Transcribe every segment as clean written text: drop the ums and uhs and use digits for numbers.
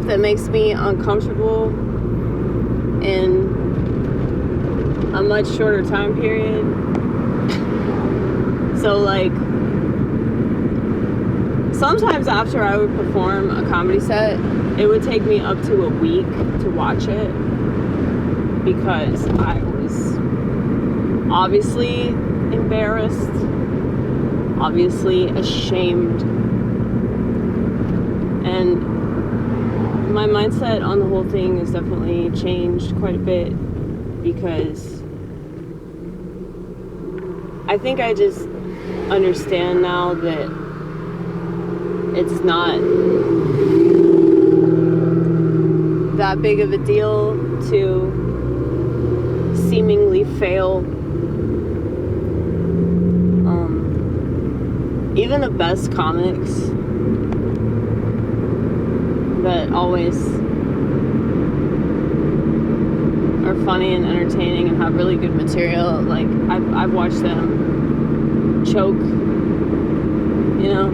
stuff that makes me uncomfortable in a much shorter time period. So like, sometimes after I would perform a comedy set, it would take me up to a week to watch it because I was obviously embarrassed, obviously ashamed, and my mindset on the whole thing has definitely changed quite a bit because I think I just understand now that it's not that big of a deal to seemingly fail. Even the best comics that always are funny and entertaining and have really good material, like I've watched them choke, you know.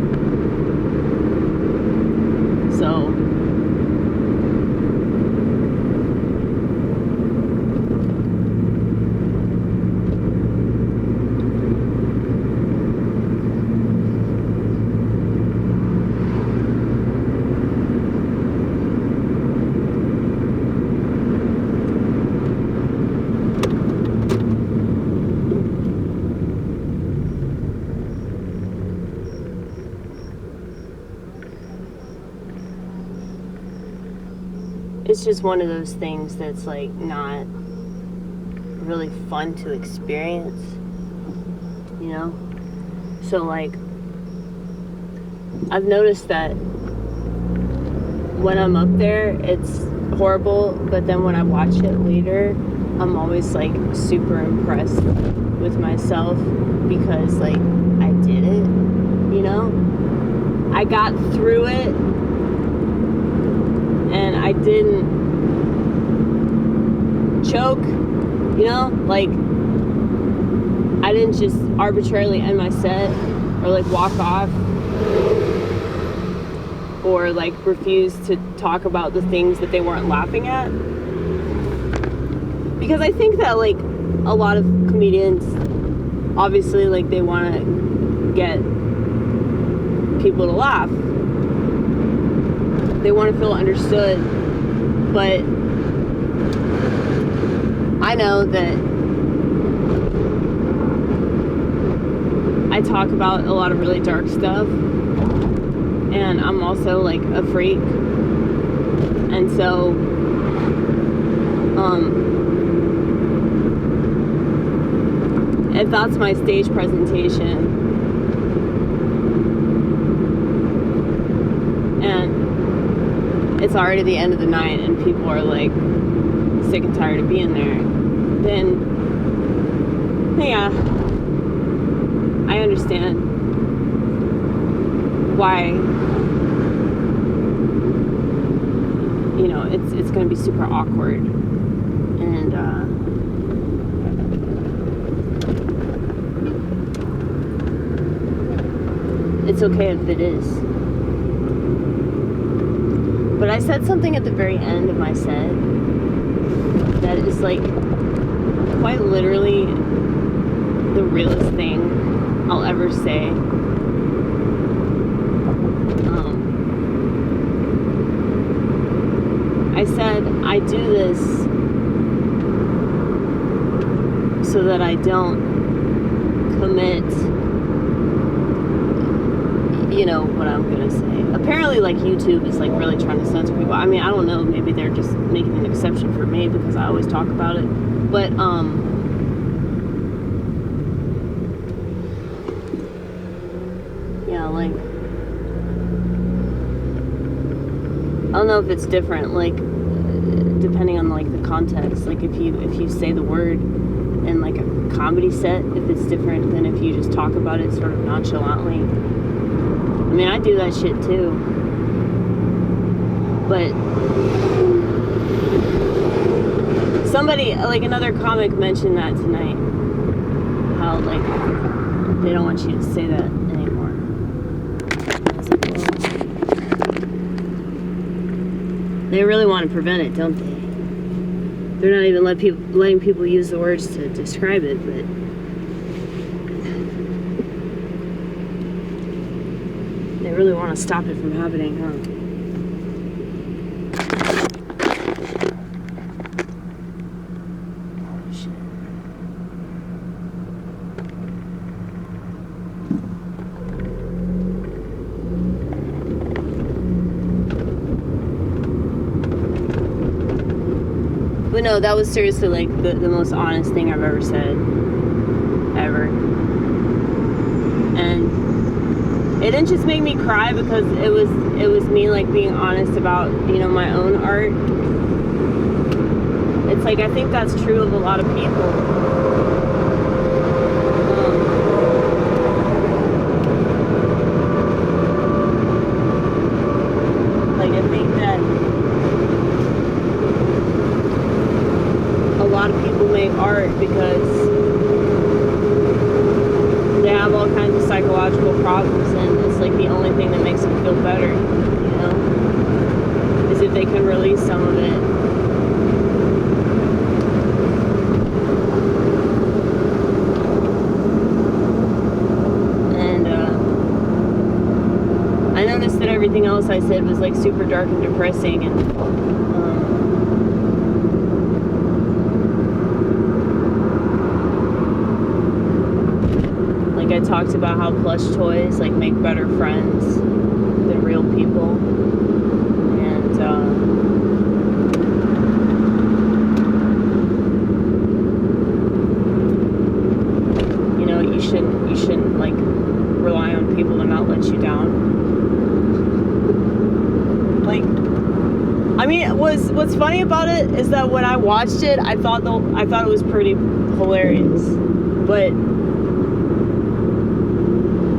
So it's just one of those things that's like not really fun to experience, you know? So like, I've noticed that when I'm up there, it's horrible, but then when I watch it later, I'm always like super impressed with myself because like I did it, you know? I got through it and I didn't choke, you know? Like, I didn't just arbitrarily end my set or like walk off or like refuse to talk about the things that they weren't laughing at. Because I think that like a lot of comedians, obviously like they want to get people to laugh. They want to feel understood, but I know that I talk about a lot of really dark stuff, and I'm also like a freak, and so if that's my stage presentation and it's already the end of the night and people are like sick and tired of being there, then yeah, I understand why, you know, it's going to be super awkward, and it's okay if it is. But I said something at the very end of my set that is like quite literally the realest thing I'll ever say. I said, I do this so that I don't commit, you know what I'm gonna say. Apparently, like, YouTube is like really trying to censor people. I mean, I don't know, maybe they're just making an exception for me because I always talk about it. But yeah, like, I don't know if it's different, like, depending on like the context. Like, if you say the word in like a comedy set, if it's different than if you just talk about it sort of nonchalantly. I mean, I do that shit too. But somebody, like another comic, mentioned that tonight. How like they don't want you to say that anymore. I was like, well, They really want to prevent it, don't they? They're not even letting people use the words to describe it, but they really want to stop it from happening, huh? But no, that was seriously like the most honest thing I've ever said. Ever. And it didn't just make me cry because it was me like being honest about, you know, my own art. It's like, I think that's true of a lot of people. Like, I think that a lot of people make art because they have all kinds of psychological problems, and it's like the only thing that makes them feel better, you know, is if they can release some of it. And I noticed that everything else I said was like super dark and depressing, and I talked about how plush toys like make better friends than real people, and you know, you shouldn't like rely on people to not let you down. Like, I mean, what's funny about it is that when I watched it, I thought it was pretty hilarious, but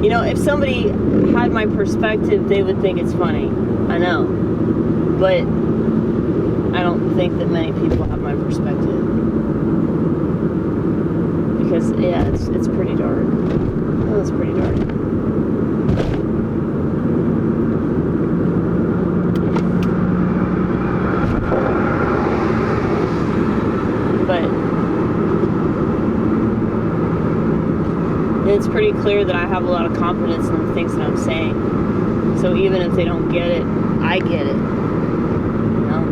you know, if somebody had my perspective, they would think it's funny. I know. But I don't think that many people have my perspective. Because, yeah, it's pretty dark. Oh, it's pretty dark. It's pretty clear that I have a lot of confidence in the things that I'm saying. So even if they don't get it, I get it. You know?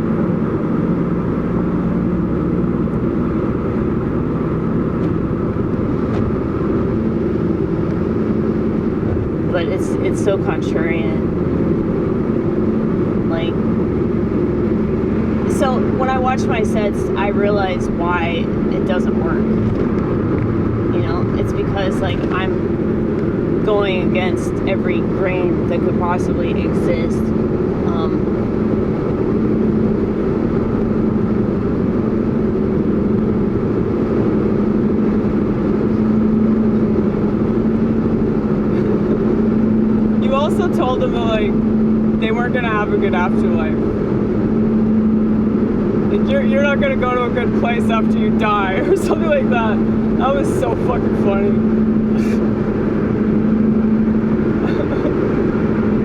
But it's so contrarian. Like, so when I watch my sets, I realize why it doesn't work. It's because, like, I'm going against every grain that could possibly exist. You also told them that, like, they weren't going to have a good afterlife. You're not going to go to a good place after you die, or something like that. That was so fucking funny.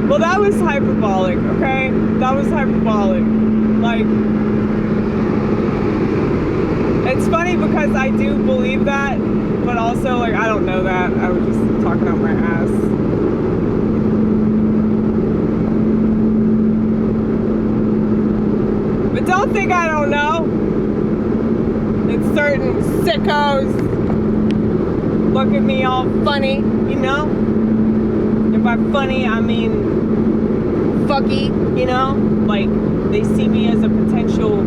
Well, that was hyperbolic, okay? That was hyperbolic. Like, it's funny because I do believe that, but also, like, I don't know that. I was just talking out my ass. But don't think I don't know. It's certain sickos look at me all funny, you know? If by funny, I mean fucky, you know? Like, they see me as a potential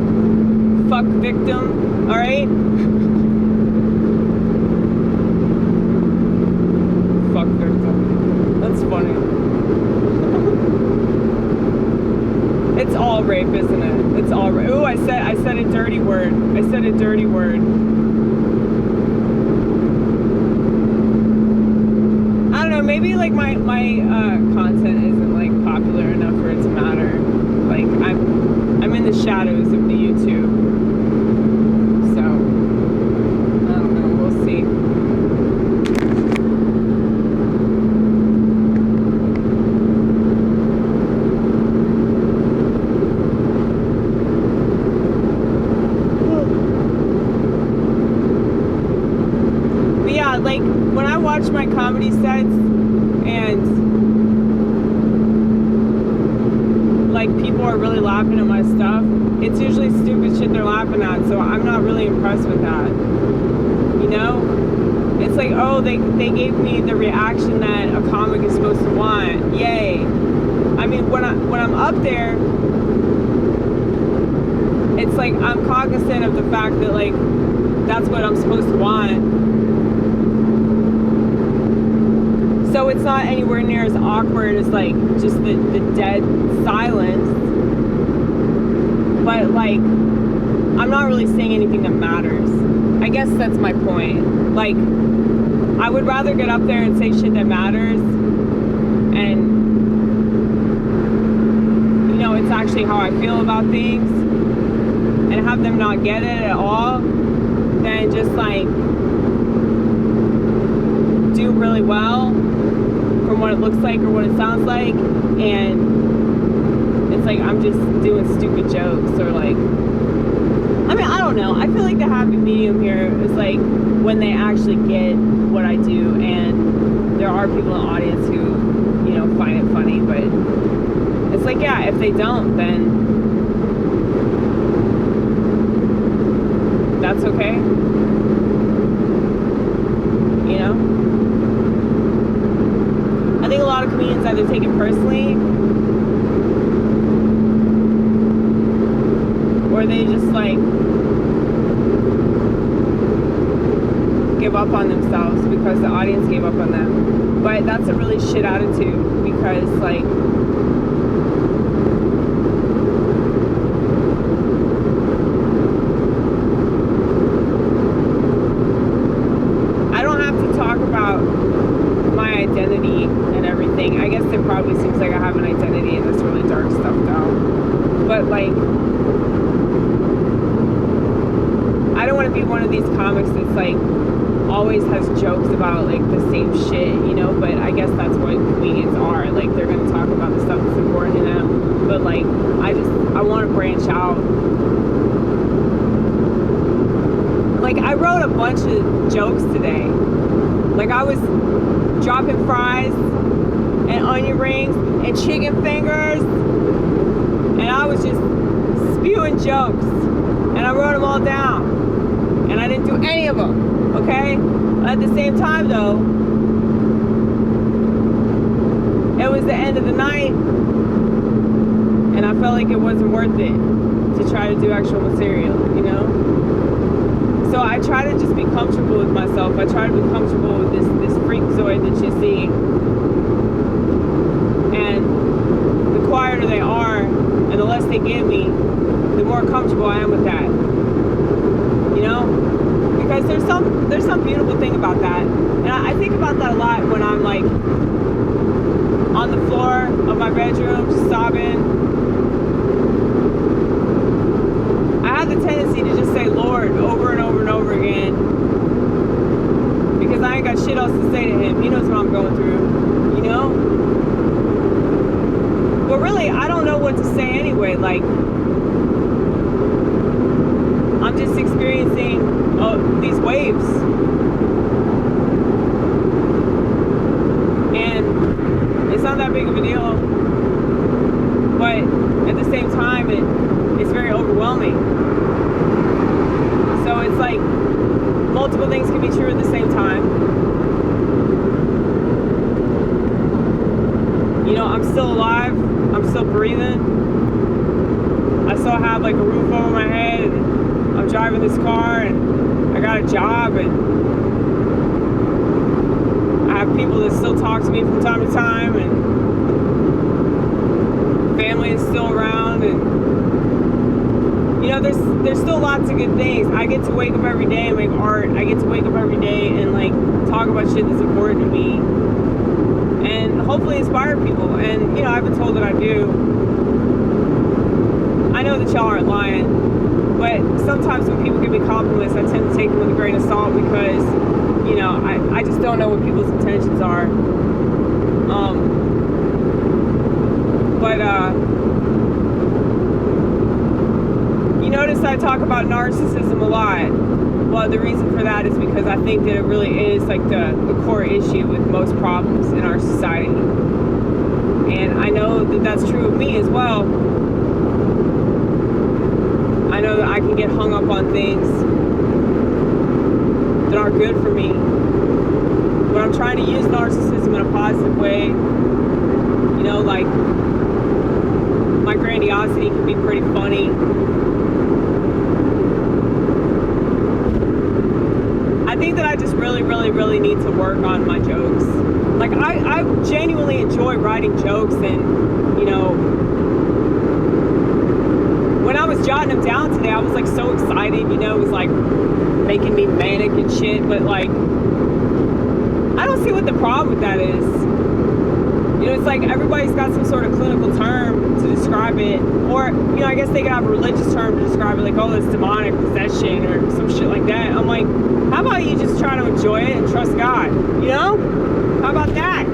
fuck victim, alright? Fuck victim. That's funny. It's all rape, isn't it? It's all rape. Ooh, I said a dirty word. I said a dirty word. Maybe like my content isn't like popular enough for it to matter. Like I'm in the shadows of the YouTube, so I don't know. We'll see. like, when I watch my comedy sets and like people are really laughing at my stuff, it's usually stupid shit they're laughing at, so I'm not really impressed with that. You know? It's like, oh, they gave me the reaction that a comic is supposed to want. Yay. I mean, when I'm up there, it's like I'm cognizant of the fact that, like, that's what I'm supposed to want. So it's not anywhere near as awkward as, like, just the dead silence. But, like, I'm not really saying anything that matters. I guess that's my point. Like, I would rather get up there and say shit that matters, and, you know, it's actually how I feel about things, and have them not get it at all, than just, like, do really well from what it looks like or what it sounds like, and it's like I'm just doing stupid jokes, or like, I mean, I don't know. I feel like the happy medium here is like when they actually get what I do, and there are people in the audience who, you know, find it funny, but it's like, yeah, if they don't, then that's okay. You know? I think a lot of comedians either take it personally, or they just like give up on themselves because the audience gave up on them. But that's a really shit attitude, because like, I don't have to talk about my identity and everything. I guess it probably seems like I have an identity in this really dark stuff though. But like, I don't want to be one of these comics that's like always has jokes about like the same shit, you know, but I guess that's what comedians are. Like, they're going to talk about the stuff that's important to them, but like, I want to branch out. Like, I wrote a bunch of jokes today. Like, I was dropping fries and onion rings and chicken fingers, and I was just spewing jokes, and I wrote them all down, and I didn't do any of them. Okay? At the same time, though, it was the end of the night, and I felt like it wasn't worth it to try to do actual material, you know? So I try to just be comfortable with myself. I try to be comfortable with this freakazoid that you see. And the quieter they are, and the less they give me, the more comfortable I am with that. You know? Because there's some beautiful thing about that. And I think about that a lot when I'm like on the floor of my bedroom just sobbing. I have the tendency to just say Lord over and over and over again, because I ain't got shit else to say to him. He knows what I'm going through, you know? But really, I don't know what to say anyway. Like, I'm just experiencing these waves, and it's not that big of a deal, but at the same time it's very overwhelming. So it's like multiple things can be true at the same time. You know, I'm still alive, I'm still breathing, I still have like a roof over my head, and I'm driving this car, and I got a job, and I have people that still talk to me from time to time, and family is still around, and you know, there's still lots of good things. I get to wake up every day and make art. I get to wake up every day and like talk about shit that's important to me, and hopefully inspire people. And you know, I've been told that I do. I know that y'all aren't lying, but sometimes when people give me compliments, I tend to take them with a grain of salt, because you know, I just don't know what people's intentions are. You notice I talk about narcissism a lot. Well, the reason for that is because I think that it really is like the core issue with most problems in our society. And I know that that's true of me as well. I know that I can get hung up on things that aren't good for me. But I'm trying to use narcissism in a positive way. You know, like, my grandiosity can be pretty funny. I think that I just really, really, really need to work on my jokes. Like, I genuinely enjoy writing jokes, and, you know, when I was jotting them down today, I was, like, so excited, you know, it was, like, making me manic and shit, but, like, I don't see what the problem with that is. You know, it's like everybody's got some sort of clinical term to describe it, or, you know, I guess they could have a religious term to describe it, like, oh, it's demonic possession or some shit like that. I'm like, how about you just try to enjoy it and trust God, you know? How about that?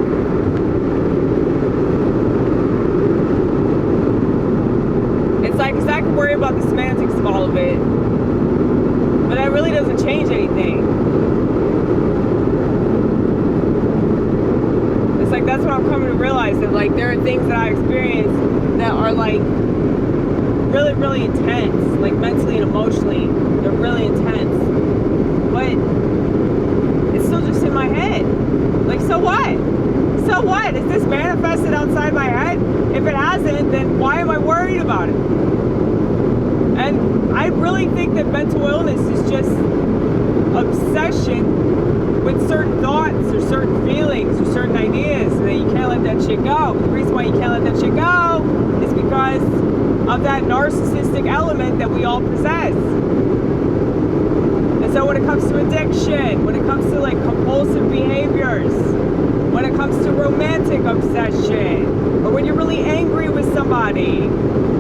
It's like, because I can worry about the semantics of all of it, but that really doesn't change anything. It's like, that's what I'm coming to realize, that, like, there are things that I experience that are, like, really, really intense, like, mentally and emotionally, they're really intense, but it's still just in my head. Like, so what? So what? Is this manifested outside my head? If it hasn't, then why am I worried about it? And I really think that mental illness is just obsession with certain thoughts or certain feelings or certain ideas, and that you can't let that shit go. The reason why you can't let that shit go is because of that narcissistic element that we all possess. And so when it comes to addiction, when it comes to, like, compulsive behaviors, when it comes to romantic obsession, or when you're really angry with somebody,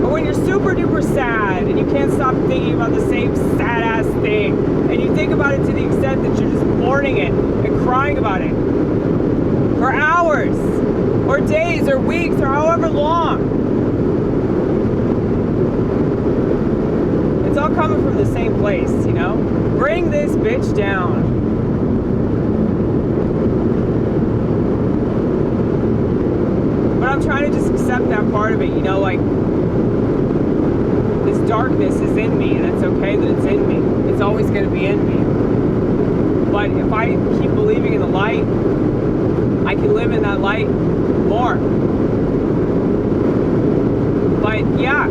or when you're super duper sad and you can't stop thinking about the same sad ass thing, and you think about it to the extent that you're just mourning it and crying about it for hours or days or weeks or however long, it's all coming from the same place, you know? Bring this bitch down. But I'm trying to just accept that part of it, you know, like, this darkness is in me, and it's okay that it's in me. It's always going to be in me. But if I keep believing in the light, I can live in that light more. But yeah,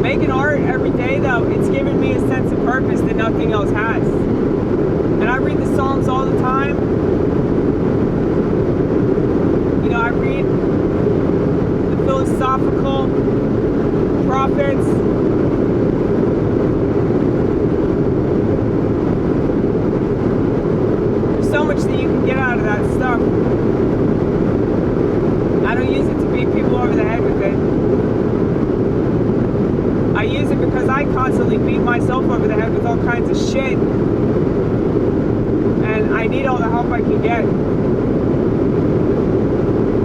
making art every day, though, it's given me a sense of purpose that nothing else has. And I read the Psalms all the time. You know, I read the philosophical prophets. There's so much that you can get out of that stuff. I don't use it to beat people over the head with it. I use it because I constantly beat myself over the head with all kinds of shit. And I need all the help I can get.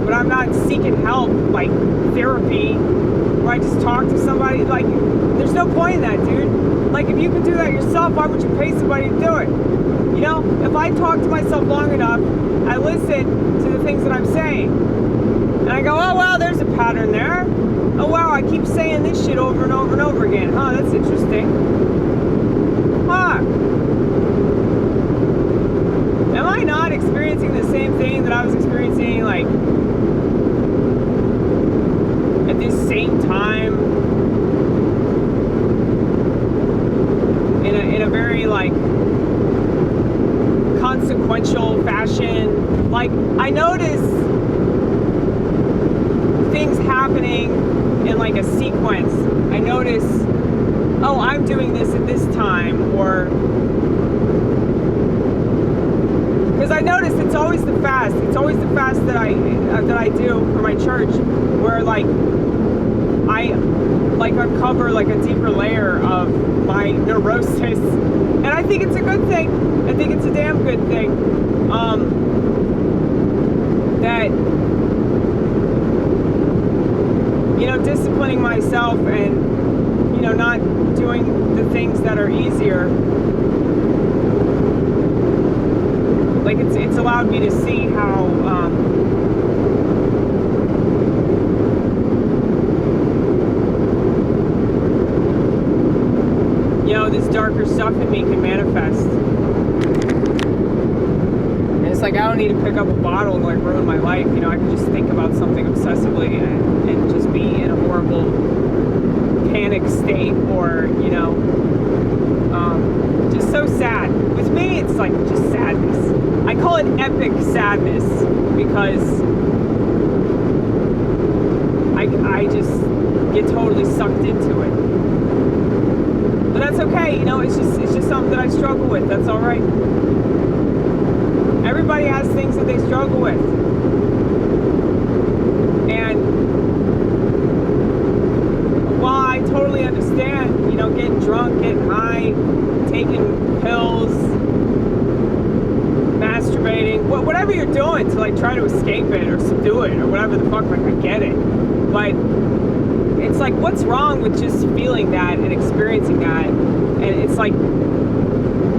But I'm not seeking help, like therapy, where I just talk to somebody. Like, there's no point in that, dude. Like, if you can do that yourself, why would you pay somebody to do it? You know, if I talk to myself long enough, I listen to the things that I'm saying. And I go, oh, wow, there's a pattern there. Oh, wow, I keep saying this shit over and over and over again. Huh, that's interesting. Huh. Am I not experiencing the same thing that I was experiencing, like, at this same time? In a very, like, consequential fashion. Like, I notice things happening in, like, a sequence. I notice, oh, I'm doing this at this time, or because I notice it's always the fast. It's always the fast that I do for my church, where, like, I, like, uncover, like, a deeper layer of my neurosis, and I think it's a good thing. I think it's a damn good thing. That, you know, disciplining myself and, you know, not doing the the things that are easier, like it's allowed me to see how this darker stuff in me can manifest. And it's like I don't need to pick up a bottle and like ruin my life. I can just think about something obsessively and just be in a horrible panic state, or just so sad. With me, it's like just sadness. I call it epic sadness because I just get totally sucked into it. But that's okay, it's just something that I struggle with. That's all right. Everybody has things that they struggle with. And while I totally understand, getting drunk, getting high, taking pills, masturbating, whatever you're doing to like try to escape it or subdue it or whatever the fuck, like I get it. But it's like, what's wrong with just feeling that and experiencing that? And it's like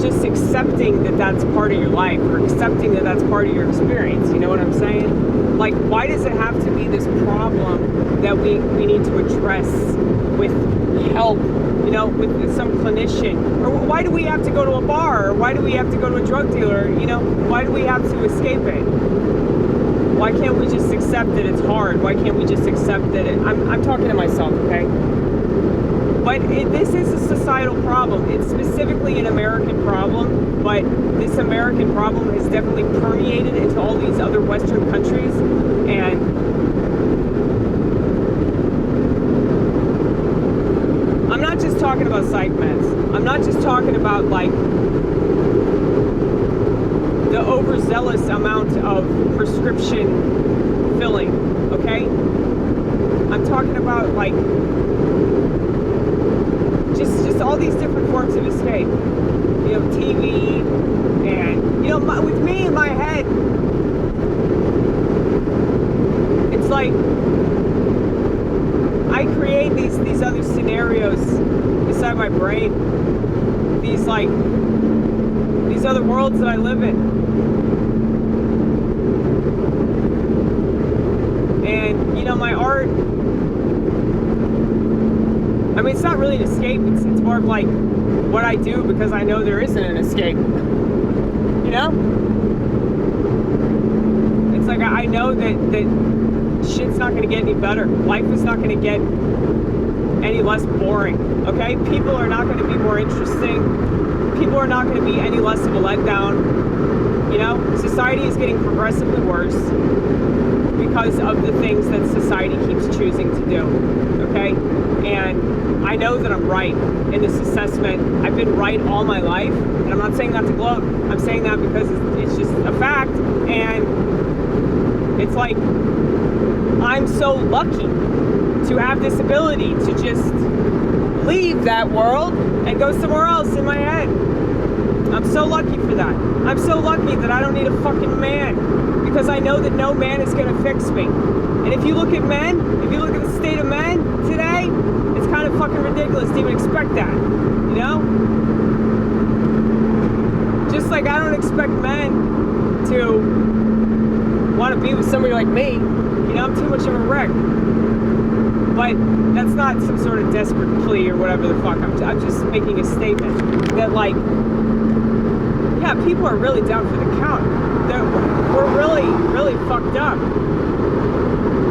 just accepting that that's part of your life, or accepting that that's part of your experience. You know what I'm saying? Like, why does it have to be this problem that we need to address with help, with some clinician? Or why do we have to go to a bar? Or why do we have to go to a drug dealer? Why do we have to escape it? Why can't we just accept that it's hard? Why can't we just accept that I'm talking to myself, okay? But this is a societal problem. It's specifically an American problem, but this American problem has definitely permeated into all these other Western countries. And I'm not just talking about psych meds. I'm not just talking about like the overzealous amount of prescription filling, okay? I'm talking about like just all these different forms of escape. TV, and with me in my head, it's like I create these other scenarios inside my brain, these other worlds that I live in. And my art, I mean, it's not really an escape. It's more of like what I do because I know there isn't an escape. It's like I know that shit's not going to get any better. Life is not going to get any less boring. Okay? People are not going to be more interesting. People are not going to be any less of a letdown. Society is getting progressively worse because of the things that society keeps choosing to do. Okay? And I know that I'm right in this assessment. I've been right all my life, and I'm not saying that to gloat. I'm saying that because it's just a fact, and it's like I'm so lucky to have this ability to just leave that world and go somewhere else in my head. I'm so lucky for that. I'm so lucky that I don't need a fucking man, because I know that no man is going to fix me. And if you look at men, if you look at the state of men today, it's kind of fucking ridiculous to even expect that, Just like I don't expect men to want to be with somebody like me. I'm too much of a wreck. But that's not some sort of desperate plea or whatever the fuck. I'm just making a statement that, like, yeah, people are really down for the count. We're really, really fucked up.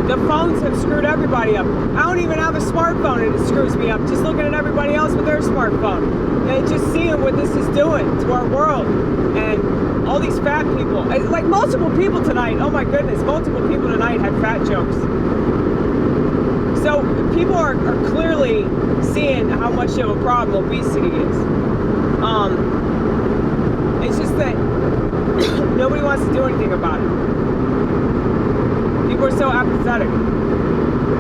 The phones have screwed everybody up. I don't even have a smartphone and it screws me up. Just looking at everybody else with their smartphone. And just seeing what this is doing to our world. And all these fat people. Like multiple people tonight. Oh my goodness. Multiple people tonight had fat jokes. So people are clearly seeing how much of a problem obesity is. It's just that nobody wants to do anything about it. People are so apathetic.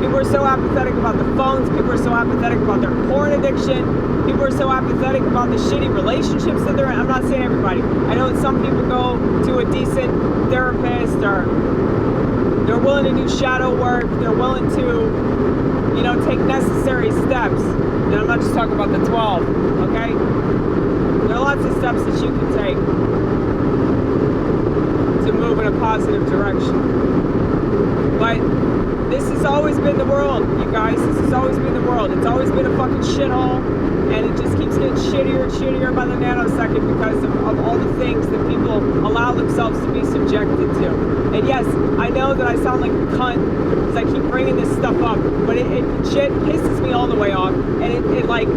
People are so apathetic about the phones. People are so apathetic about their porn addiction. People are so apathetic about the shitty relationships that they're in. I'm not saying everybody. I know that some people go to a decent therapist, or they're willing to do shadow work. They're willing to, take necessary steps. And I'm not just talking about the 12, okay? There are lots of steps that you can take to move in a positive direction. But this has always been the world, you guys. This has always been the world. It's always been a fucking shithole, and it just keeps getting shittier and shittier by the nanosecond because of all the things that people allow themselves to be subjected to. And yes, I know that I sound like a cunt because I keep bringing this stuff up, but it shit pisses me all the way off, and it like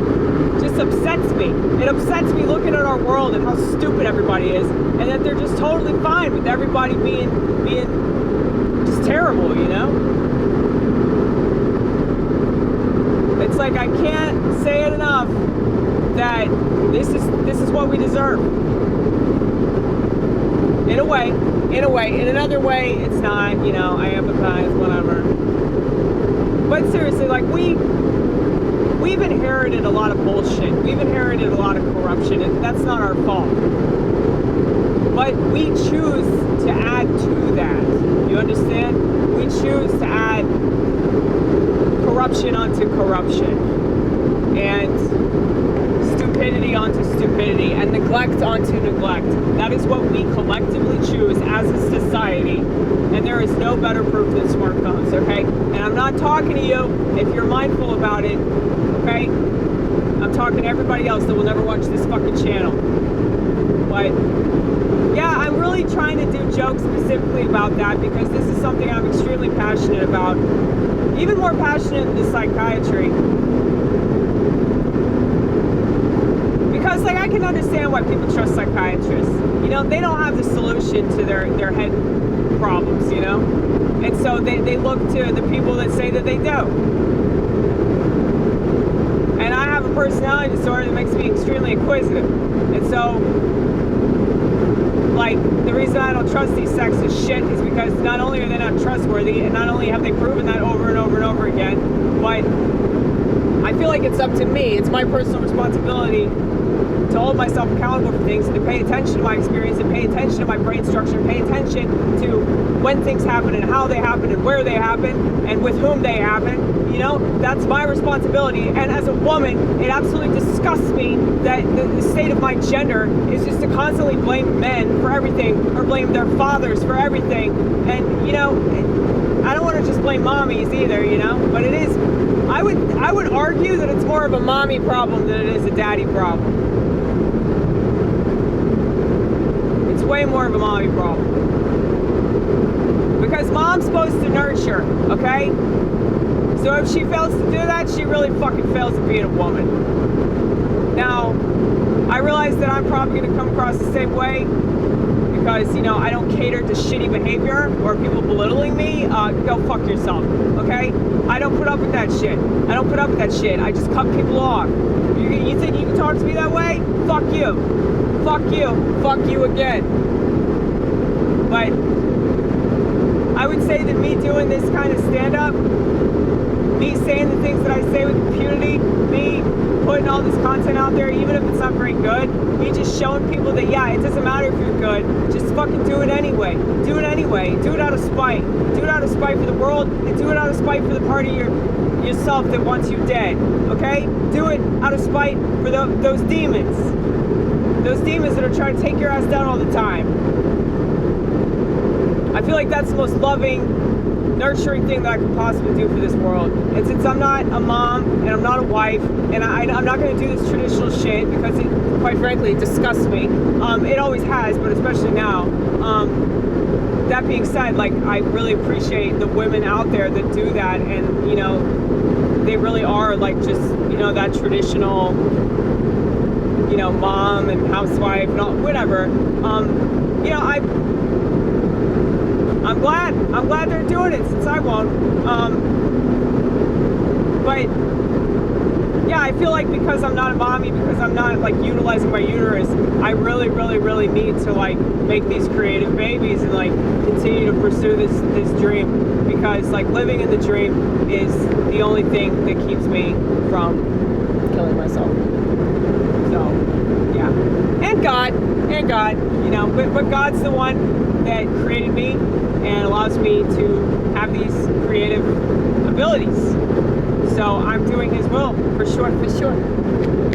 just upsets me. It upsets me looking at our world and how stupid everybody is, and that they're just totally fine with everybody being just terrible, you know? It's like I can't say it enough that this is what we deserve. In a way. In another way, it's not, you know, I empathize, whatever. But seriously, like we've inherited a lot of bullshit. We've inherited a lot of corruption, and that's not our fault. But we choose to add to that. You understand? We choose to add corruption onto corruption, and stupidity onto stupidity, and neglect onto neglect. That is what we collectively choose as a society, and there is no better proof than smartphones, okay? And I'm not talking to you if you're mindful about it, okay? I'm talking to everybody else that will never watch this fucking channel. But yeah, I'm really trying to do jokes specifically about that because this is something I'm extremely passionate about. Even more passionate than psychiatry. Because, like, I can understand why people trust psychiatrists. You know, they don't have the solution to their head problems, you know? And so they look to the people that say that they do. And I have a personality disorder that makes me extremely inquisitive. And so, like, the reason I don't trust these sexist shit is because not only are they not trustworthy, and not only have they proven that over and over and over again, but I feel like it's up to me. It's my personal responsibility to hold myself accountable for things and to pay attention to my experience and pay attention to my brain structure and pay attention to when things happen and how they happen and where they happen and with whom they happen. You know, that's my responsibility. And as a woman, it absolutely disgusts me that the state of my gender is just to constantly blame men for everything or blame their fathers for everything. And, you know, I don't want to just blame mommies either, you know, but it is, I would argue that it's more of a mommy problem than it is a daddy problem. It's way more of a mommy problem. Because mom's supposed to nurture, okay? So if she fails to do that, she really fucking fails at being a woman. Now, I realize that I'm probably going to come across the same way because, you know, I don't cater to shitty behavior or people belittling me. Go fuck yourself, okay? I don't put up with that shit. I don't put up with that shit. I just cut people off. You think you can talk to me that way? Fuck you. Fuck you. Fuck you again. But I would say that me doing this kind of stand-up, me saying the things that I say with impunity, me putting all this content out there, even if it's not very good, me just showing people that, yeah, it doesn't matter if you're good, just fucking do it anyway. Do it anyway. Do it out of spite. Do it out of spite for the world, and do it out of spite for the part of yourself that wants you dead, okay? Do it out of spite for those demons. Those demons that are trying to take your ass down all the time. I feel like that's the most loving, nurturing thing that I could possibly do for this world. And since I'm not a mom and I'm not a wife and I'm not going to do this traditional shit because it, quite frankly, it disgusts me. It always has, but especially now. That being said, like, I really appreciate the women out there that do that, and, you know, they really are like just, you know, that traditional, you know, mom and housewife and all, whatever. You know, I'm glad they're doing it since I won't. But yeah, I feel like because I'm not a mommy, because I'm not like utilizing my uterus, I really, really, really need to like make these creative babies and like continue to pursue this dream, because like living in the dream is the only thing that keeps me from killing myself. So yeah, and God, you know, but God's the one that created me and allows me to have these creative abilities. So I'm doing his will, for sure. For sure.